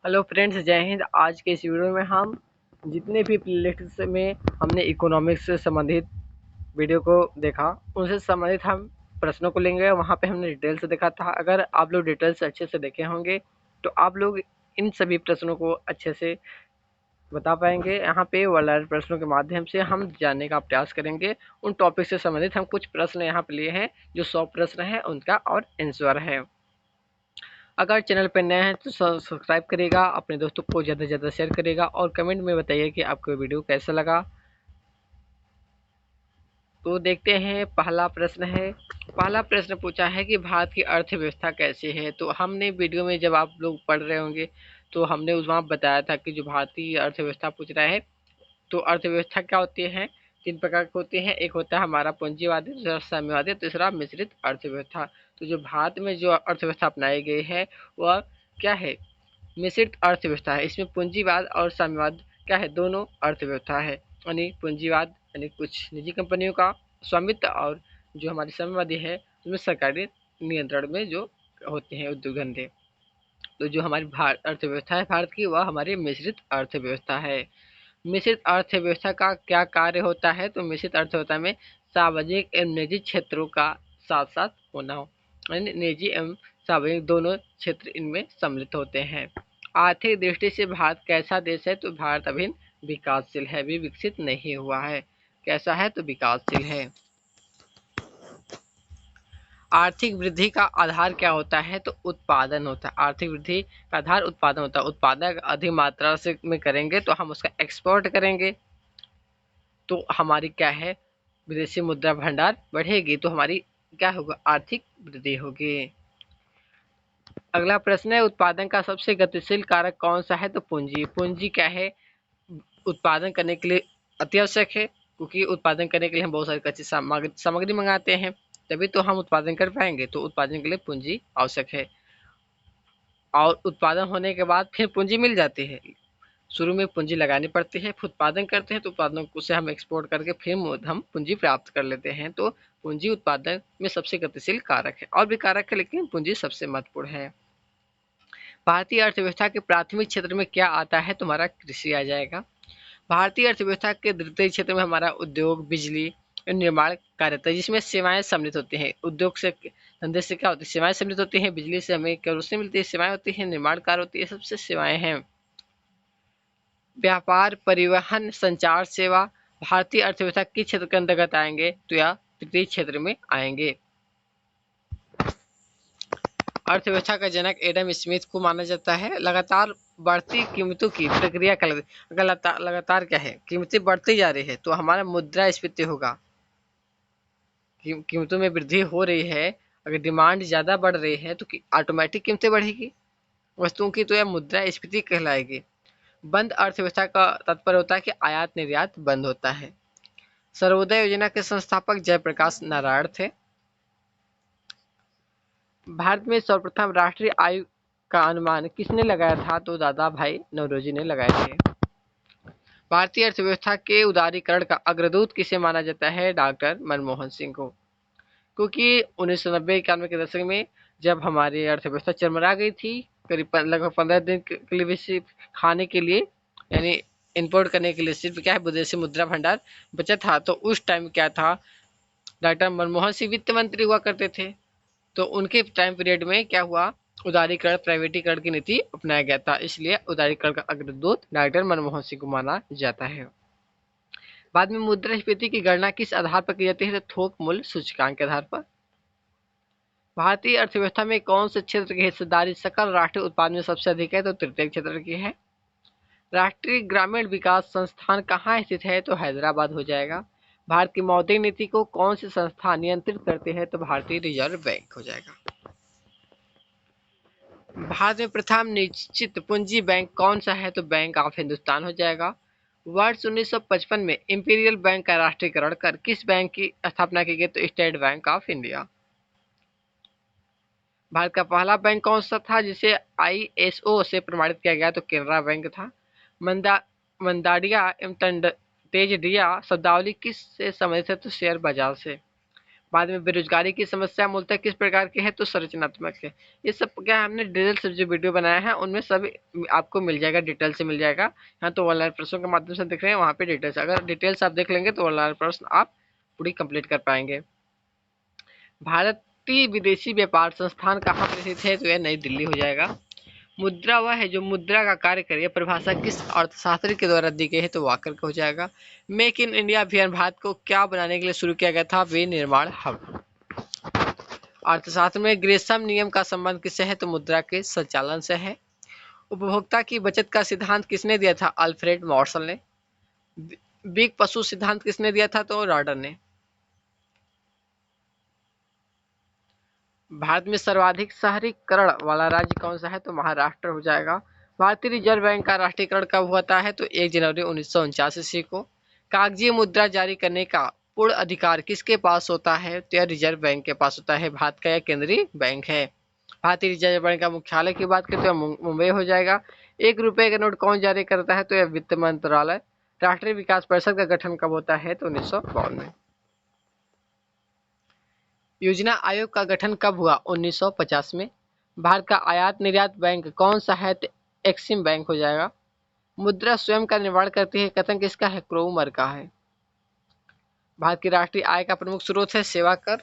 Hello friends, जय हिंद। आज के इस वीडियो में हम जितने भी प्लेलिस्ट में हमने इकोनॉमिक्स से संबंधित वीडियो को देखा, उनसे संबंधित हम प्रश्नों को लेंगे। वहाँ पे हमने डिटेल से देखा था। अगर आप लोग डिटेल से अच्छे से देखे होंगे तो आप लोग इन सभी प्रश्नों को अच्छे से बता पाएंगे। यहाँ पे वाला प्रश्नों के माध्यम से हम जानने का प्रयास करेंगे। उन टॉपिक से संबंधित हम कुछ प्रश्न यहाँ पे लिए हैं, जो 100 प्रश्न हैं उनका और आंसर है। अगर चैनल पर नए हैं तो सब्सक्राइब करिएगा, अपने दोस्तों को ज़्यादा से ज़्यादा शेयर करिएगा और कमेंट में बताइए कि आपको वीडियो कैसा लगा। तो देखते हैं, पहला प्रश्न है। पहला प्रश्न पूछा है कि भारत की अर्थव्यवस्था कैसी है। तो हमने वीडियो में जब आप लोग पढ़ रहे होंगे तो हमने उस वहाँ बताया था कि जो भारतीय अर्थव्यवस्था पूछ रहा है, तो अर्थव्यवस्था क्या होती है, 3 प्रकार की होती हैं। एक होता है हमारा पूंजीवादी, दूसरा साम्यवादी, तीसरा मिश्रित अर्थव्यवस्था। तो जो भारत में जो अर्थव्यवस्था अपनाई गई है वह क्या है, मिश्रित अर्थव्यवस्था है। इसमें पूंजीवाद और साम्यवाद क्या है, दोनों अर्थव्यवस्था है। यानी पूंजीवाद यानी कुछ निजी कंपनियों का स्वामित्व, और जो हमारी साम्यवादी है उसमें सरकारी नियंत्रण में जो होते हैं उद्योग धंधे। तो जो हमारी अर्थव्यवस्था है भारत की, वह हमारी मिश्रित अर्थव्यवस्था है। मिश्रित अर्थव्यवस्था का क्या कार्य होता है, तो मिश्रित अर्थव्यवस्था में सार्वजनिक एवं निजी क्षेत्रों का साथ साथ होना हो, यानी निजी एवं सार्वजनिक दोनों क्षेत्र इनमें सम्मिलित होते हैं। आर्थिक दृष्टि से भारत कैसा देश है, तो भारत अभी विकासशील है, अभी विकसित नहीं हुआ है। कैसा है, तो विकासशील है। आर्थिक वृद्धि का आधार क्या होता है, तो उत्पादन होता है। आर्थिक वृद्धि का आधार उत्पादन होता है। उत्पादन अधिक मात्रा से में करेंगे तो हम उसका एक्सपोर्ट करेंगे, तो हमारी क्या है, विदेशी मुद्रा भंडार बढ़ेगी, तो हमारी क्या होगा, आर्थिक वृद्धि होगी। अगला प्रश्न है, उत्पादन का सबसे गतिशील कारक कौन सा है, तो पूंजी। पूंजी क्या है, उत्पादन करने के लिए अति आवश्यक है, क्योंकि उत्पादन करने के लिए हम बहुत सारी कच्ची सामग्री मंगाते हैं, तभी तो हम उत्पादन कर पाएंगे। तो उत्पादन के लिए पूंजी आवश्यक है, और उत्पादन होने के बाद फिर पूंजी मिल जाती है। शुरू में पूंजी लगानी पड़ती है, फिर उत्पादन करते हैं, तो उत्पादन से हम एक्सपोर्ट करके फिर हम पूंजी प्राप्त कर लेते हैं। तो पूंजी उत्पादन में सबसे गतिशील कारक है, और भी कारक है लेकिन पूंजी सबसे महत्वपूर्ण है। भारतीय अर्थव्यवस्था के प्राथमिक क्षेत्र में क्या आता है, तुम्हारा कृषि आ जाएगा। भारतीय अर्थव्यवस्था के द्वितीय क्षेत्र में हमारा उद्योग, बिजली, निर्माण कार्य होता है, जिसमें सेवाएं सम्मिलित होती हैं। उद्योग से, धंधे से क्या होती है, सेवाएं सम्मिलित होती हैं। बिजली से हमें क्या रोशनी मिलती है, सेवाएं होती हैं। निर्माण कार्य होती है, सबसे सेवाएं हैं। व्यापार, परिवहन, संचार सेवा भारतीय अर्थव्यवस्था किस क्षेत्र के अंतर्गत आएंगे, तो यह तृतीय क्षेत्र में आएंगे। अर्थव्यवस्था का जनक एडम स्मिथ को माना जाता है। लगातार बढ़ती कीमतों की प्रक्रिया का अगर लगातार क्या है, कीमतें बढ़ती जा रही है तो हमारा मुद्रास्फीति होगा। कीमतों में वृद्धि हो रही है, अगर डिमांड ज़्यादा बढ़ रही है तो ऑटोमेटिक कीमतें बढ़ेगी वस्तुओं की, तो यह मुद्रास्फीति कहलाएगी। बंद अर्थव्यवस्था का तात्पर्य होता है कि आयात निर्यात बंद होता है। सर्वोदय योजना के संस्थापक जयप्रकाश नारायण थे। भारत में सर्वप्रथम राष्ट्रीय आय का अनुमान किसने लगाया था, तो दादा भाई नौरोजी ने लगाए थे। भारतीय अर्थव्यवस्था के उदारीकरण का अग्रदूत किसे माना जाता है, डॉक्टर मनमोहन सिंह को, क्योंकि 1990-91 के दशक में जब हमारी अर्थव्यवस्था चरमरा गई थी, करीब लगभग 15 दिन के लिए भी सिर्फ खाने के लिए, यानी इंपोर्ट करने के लिए सिर्फ क्या है, विदेशी मुद्रा भंडार बचा था। तो उस टाइम क्या था, डॉक्टर मनमोहन सिंह वित्त मंत्री हुआ करते थे। तो उनके टाइम पीरियड में क्या हुआ, उदारीकरण, प्राइवेटीकरण की नीति अपनाया गया था, इसलिए उदारीकरण का अग्रदूत डॉक्टर मनमोहन सिंह को माना जाता है। बाद में मुद्रास्फीति की गणना किस आधार पर की जाती है, तो थोक मूल्य सूचकांक के आधार पर। भारतीय अर्थव्यवस्था में कौन से क्षेत्र की हिस्सेदारी सकल राष्ट्रीय उत्पादन में सबसे अधिक है, तो तृतीय क्षेत्र की है। राष्ट्रीय ग्रामीण विकास संस्थान कहाँ स्थित है, तो हैदराबाद हो जाएगा। भारत की मौद्रिक नीति को कौन सी संस्था नियंत्रित करते हैं, तो भारतीय रिजर्व बैंक हो जाएगा। भारत में प्रथम निश्चित पूंजी बैंक कौन सा है, तो बैंक ऑफ हिंदुस्तान हो जाएगा। वर्ष 1955 में इंपीरियल बैंक का राष्ट्रीयकरण कर किस बैंक की स्थापना की गई, तो state bank of India. Bharat का पहला बैंक कौन सा था जिसे ISO से प्रमाणित किया गया, तो केनरा बैंक था। मंदाडिया एवं तेजडिया शब्दावली किस से संबंधित है, तो शेयर बाजार से। बाद में बेरोजगारी की समस्या मूलतः किस प्रकार की है, तो संरचनात्मक है। ये सब क्या हमने डिटेल से जो वीडियो बनाया है उनमें सब आपको मिल जाएगा, डिटेल से मिल जाएगा। यहाँ तो ऑनलाइन प्रश्नों के माध्यम से देख रहे हैं, वहाँ पे डिटेल्स, अगर डिटेल्स आप देख लेंगे तो ऑनलाइन प्रश्न आप पूरी कंप्लीट कर पाएंगे। भारतीय विदेशी व्यापार संस्थान कहाँ पर स्थित है, तो यह नई दिल्ली हो जाएगा। मुद्रा वह है जो मुद्रा का कार्य करे, परिभाषा किस अर्थशास्त्री के द्वारा दी गई है, तो वाकर का हो जाएगा। मेक इन इंडिया अभियान भारत को क्या बनाने के लिए शुरू किया गया था, विनिर्माण हब। अर्थशास्त्र में ग्रेसम नियम का संबंध किससे है, तो मुद्रा के संचालन से है। उपभोक्ता की बचत का सिद्धांत किसने दिया था, अल्फ्रेड मॉर्सल ने। बिग पशु सिद्धांत किसने दिया था, तो रॉडर ने। भारत में सर्वाधिक शहरीकरण वाला राज्य कौन सा है, तो महाराष्ट्र हो जाएगा। भारतीय रिजर्व बैंक का राष्ट्रीयकरण कब होता है, तो 1 जनवरी 1949 ईस्वी को। कागजी मुद्रा जारी करने का पूर्ण अधिकार किसके पास होता है, तो यह रिजर्व बैंक के पास होता है। भारत का यह केंद्रीय बैंक है। भारतीय रिजर्व बैंक का मुख्यालय की बात करें तो मुंबई हो जाएगा। 1 रुपए का नोट कौन जारी करता है, तो यह वित्त मंत्रालय। राष्ट्रीय विकास परिषद का गठन कब होता है, तो 1952 में। योजना आयोग का गठन कब हुआ, 1950 में। भारत का आयात निर्यात बैंक कौन सा है, तो एक्सिम बैंक हो जाएगा। मुद्रा स्वयं का निर्माण करती है, कथन किसका है, क्रोमर का है। भारत की राष्ट्रीय आय का प्रमुख स्रोत है सेवा कर।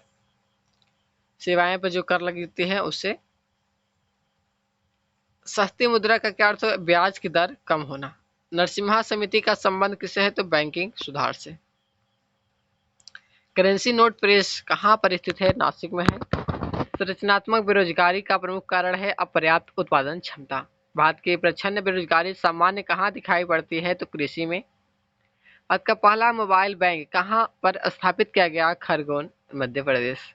सेवाएं पर जो कर लगती है उससे। सस्ती मुद्रा का क्या अर्थ है, ब्याज की दर कम होना। नरसिम्हा समिति का संबंध किससे है, तो बैंकिंग सुधार से। करेंसी नोट प्रेस कहाँ पर स्थित है, नासिक में है। संरचनात्मक बेरोजगारी का प्रमुख कारण है अपर्याप्त उत्पादन क्षमता। भारत की प्रच्छन्न बेरोजगारी सामान्य कहाँ दिखाई पड़ती है, तो कृषि में। भारत का पहला मोबाइल बैंक कहाँ पर स्थापित किया गया, खरगोन मध्य प्रदेश।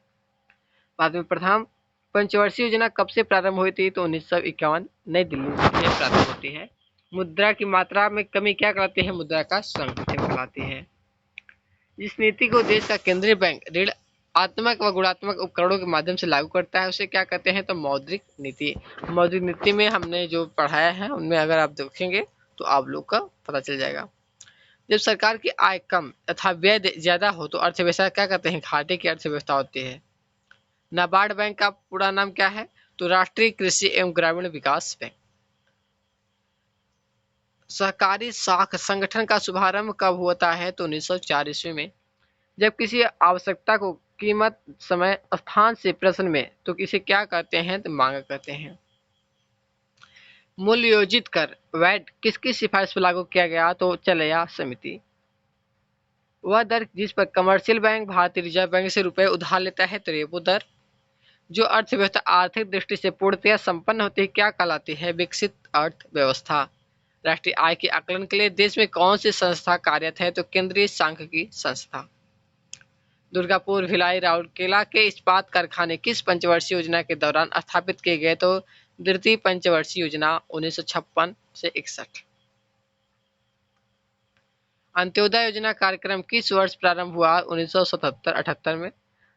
भारत में प्रथम पंचवर्षीय योजना कब से प्रारंभ हुई थी, तो 1951 नई दिल्ली से प्रारंभ होती है। मुद्रा की मात्रा में कमी क्या कहलाती है, मुद्रा का संकुचन कहलाती है। जिस नीति को देश का केंद्रीय बैंक ऋणात्मक व गुणात्मक उपकरणों के माध्यम से लागू करता है उसे क्या कहते हैं, तो मौद्रिक नीति। मौद्रिक नीति में हमने जो पढ़ाया है उनमें अगर आप देखेंगे तो आप लोग का पता चल जाएगा। जब सरकार की आय कम तथा व्यय ज्यादा हो तो अर्थव्यवस्था क्या कहते हैं, घाटे की अर्थव्यवस्था होती है। नाबार्ड बैंक का पूरा नाम क्या है, तो राष्ट्रीय कृषि एवं ग्रामीण विकास बैंक। सहकारी साख संगठन का शुभारंभ कब होता है, तो 1904 ईस्वी में। जब किसी आवश्यकता को कीमत समय स्थान से प्रश्न में, तो किसे क्या कहते हैं, तो मांग कहते हैं। मूल्य योजित कर वैट किसकी सिफारिश पर लागू किया गया, तो चलैया समिति। वह दर जिस पर कमर्शियल बैंक भारतीय रिजर्व बैंक से रुपए उधार लेता है, तो रेपो दर। जो अर्थव्यवस्था आर्थिक दृष्टि से पूर्णतया संपन्न होती है क्या कहलाती है, विकसित अर्थव्यवस्था। राष्ट्रीय आय के आकलन के लिए देश में कौन सी संस्था कार्यरत है, तो केंद्रीय सांख्यिकी संस्था। दुर्गापुर भिलाई राउरकेला के इस्पात कारखाने किस पंचवर्षीय योजना के दौरान स्थापित किए गए, तो द्वितीय पंचवर्षीय योजना 1956 से 61। अंत्योदय योजना कार्यक्रम किस वर्ष प्रारंभ हुआ, 1977-78 में।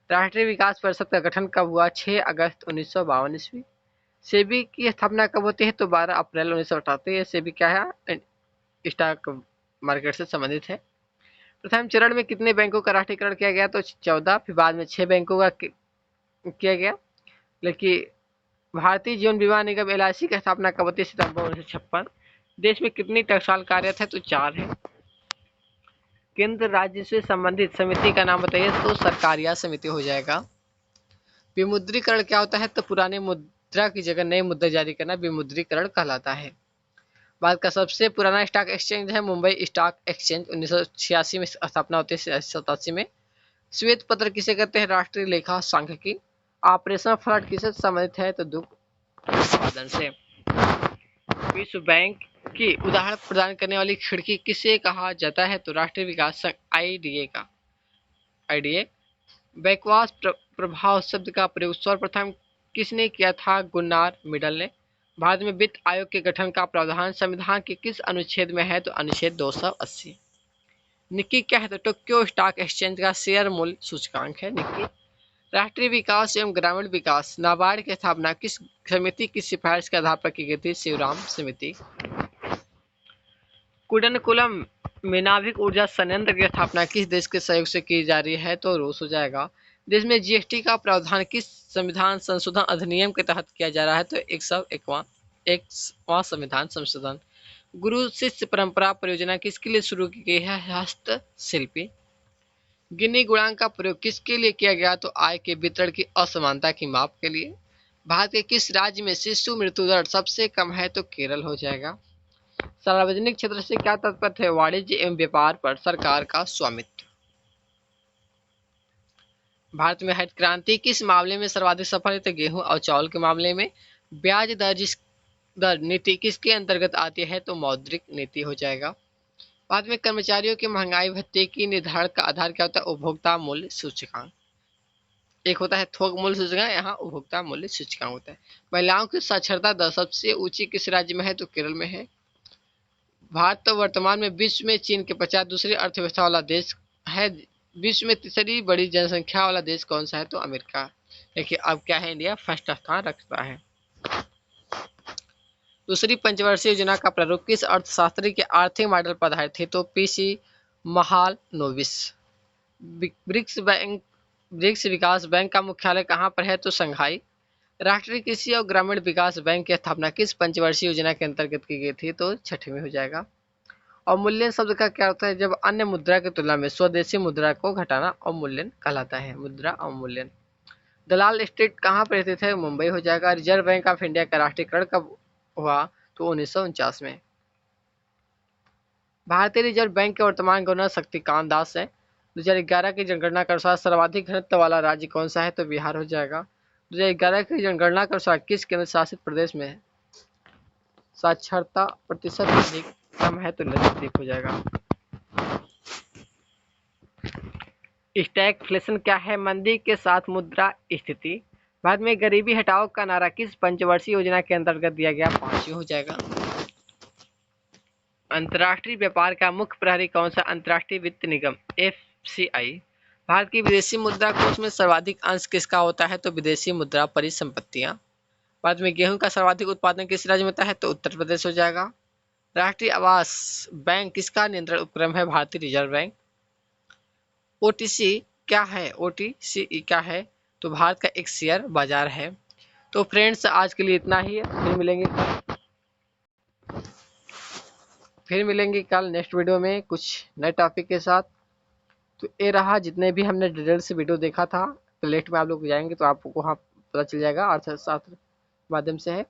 राष्ट्रीय विकास परिषद का गठन कब हुआ, 6 अगस्त 1952 ईस्वी। सेबी की स्थापना कब होती है, तो 12 अप्रैल 1978। सेबी क्या है, स्टॉक मार्केट से संबंधित है। प्रथम चरण में कितने बैंकों का राष्ट्रीयकरण किया गया, तो 14। फिर बाद में 6 बैंकों का किया गया। लेकिन भारतीय जीवन बीमा निगम LIC की स्थापना कब होती है, सितंबर 1956। देश में कितनी टकसाल कार्यरत है, तो 4 है। केंद्र राज्य से संबंधित समिति का नाम बताइए, तो सरकारिया समिति हो जाएगा। विमुद्रीकरण क्या होता है, तो पुराने मुद्रा की जगह नई मुद्रा जारी करना विमुद्रीकरण कहलाता है। भारत का सबसे पुराना स्टॉक एक्सचेंज है मुंबई स्टॉक एक्सचेंज। 1986 में स्थापना होती है, 87 में। श्वेत पत्र किसे कहते हैं, राष्ट्रीय लेखा सांख्यिकी। ऑपरेशन फ्लड किससे संबंधित है, तो दुग्ध उत्पादन से। विश्व बैंक की उदाहरण प्रदान करने वाली खिड़की किसे कहा जाता है, तो राष्ट्रीय विकास संघ IDA का। IDA। बैकवास प्रभाव शब्द का प्रयोग सर्वप्रथम किसने किया था, गुन्नार मिडल ने। भारत में वित्त आयोग के गठन का प्रावधान संविधान के किस अनुच्छेद में है, तो अनुच्छेद 280। निक्की क्या है, तो टोक्यो स्टॉक एक्सचेंज का शेयर मूल्य सूचकांक है निक्की। राष्ट्रीय विकास एवं ग्रामीण विकास नाबार्ड की स्थापना किस समिति की सिफारिश के आधार पर की गई थी, शिवराम समिति। कुडनकुलम में नाभिक ऊर्जा संयंत्र की स्थापना किस देश के सहयोग से की जा रही है, तो रूस हो जाएगा। देश में जीएसटी का प्रावधान किस संविधान संशोधन अधिनियम के तहत किया जा रहा है? तो 101वां संविधान संशोधन। गुरु शिष्य परंपरा परियोजना किसके लिए शुरू की गई है? हस्तशिल्पी। गिनी गुणांक का प्रयोग किसके लिए किया गया? तो आय के वितरण की असमानता की माप के लिए। भारत के किस राज्य में शिशु मृत्यु दर सबसे कम है? तो केरल हो जाएगा। सार्वजनिक क्षेत्र से क्या तात्पर्य है? वाणिज्य एवं व्यापार पर सरकार का स्वामित्व। भारत में हरित क्रांति किस मामले में सर्वाधिक सफल है? तो गेहूं और चावल के मामले में। ब्याज दर नीति किसके अंतर्गत आती है? तो मौद्रिक नीति हो जाएगा। बाद में कर्मचारियों के महंगाई भत्ते की निर्धारण का आधार क्या होता है? उपभोक्ता मूल्य सूचकांक। एक होता है थोक मूल्य सूचकांक, यहाँ उपभोक्ता मूल्य सूचकांक होता है। महिलाओं की साक्षरता दर सबसे ऊंची किस राज्य में है? तो केरल में है। भारत तो वर्तमान में विश्व में चीन के पश्चात दूसरी अर्थव्यवस्था वाला देश है। विश्व में तीसरी बड़ी जनसंख्या वाला देश कौन सा है? तो अमेरिका। देखिए अब क्या है, इंडिया फर्स्ट स्थान रखता है। दूसरी पंचवर्षीय योजना का प्रारूप किस अर्थशास्त्री के आर्थिक मॉडल पर आधारित थे? तो पीसी महालनोबिस। ब्रिक्स विकास बैंक का मुख्यालय कहाँ पर है? तो संघाई। राष्ट्रीय कृषि और ग्रामीण विकास बैंक की स्थापना किस पंचवर्षीय योजना के अंतर्गत की गई थी? तो 6वीं में हो जाएगा। अवमूल्यन शब्द का क्या होता है? जब अन्य मुद्रा की तुलना में स्वदेशी मुद्रा को घटाना अवमूल्यन कहलाता है। मुद्रा अवमूल्यन। दलाल स्ट्रीट कहाँ पर स्थित है? मुंबई हो जाएगा। रिजर्व बैंक ऑफ इंडिया का राष्ट्रीयकरण कब हुआ? तो 1949 में। भारतीय रिजर्व बैंक के वर्तमान गवर्नर शक्तिकांत दास है। 2011 की जनगणना के अनुसार सर्वाधिक घनत्व वाला राज्य कौन सा है? तो बिहार हो जाएगा। 2011 की जनगणना के अनुसार किस केंद्र शासित प्रदेश में साक्षरता प्रतिशत अधिक कम है? तो लक्षद्वीप हो जाएगा। स्टैगफ्लेशन क्या है? मंदी के साथ मुद्रा स्थिति। भारत में गरीबी हटाओ का नारा किस पंचवर्षीय योजना के अंतर्गत दिया गया? 5वीं हो जाएगा। अंतर्राष्ट्रीय व्यापार का मुख्य प्रहरी कौन सा? अंतर्राष्ट्रीय वित्त निगम एफसीआई। भारत की विदेशी मुद्रा कोष में सर्वाधिक अंश किसका होता है? तो विदेशी मुद्रा परिसंपत्तियां। भारत में गेहूं का सर्वाधिक उत्पादन किस राज्य में होता है? तो उत्तर प्रदेश हो जाएगा। राष्ट्रीय आवास बैंक किसका नियंत्रण उपक्रम है? भारतीय रिजर्व बैंक। ओटीसी क्या है? ओटीसी क्या है? तो भारत का एक शेयर बाजार है। तो फ्रेंड्स आज के लिए इतना ही है। फिर मिलेंगे कल नेक्स्ट वीडियो में कुछ नए टॉपिक के साथ। तो ये रहा जितने भी हमने डिटेल से वीडियो देखा था, प्लेलिस्ट में आप लोग जाएंगे तो आपको वहाँ पता चल जाएगा अर्थशास्त्र माध्यम से है।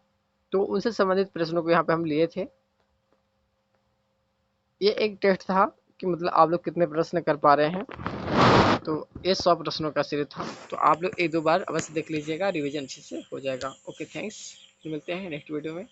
तो उनसे संबंधित प्रश्नों को यहाँ पे हम लिए थे। ये एक टेस्ट था कि मतलब आप लोग कितने प्रश्न कर पा रहे हैं। तो ये 100 प्रश्नों का सीरीज था। तो आप लोग 1-2 बार अवश्य देख लीजिएगा, रिवीजन अच्छे से हो जाएगा। ओके थैंक्स, मिलते हैं नेक्स्ट वीडियो में।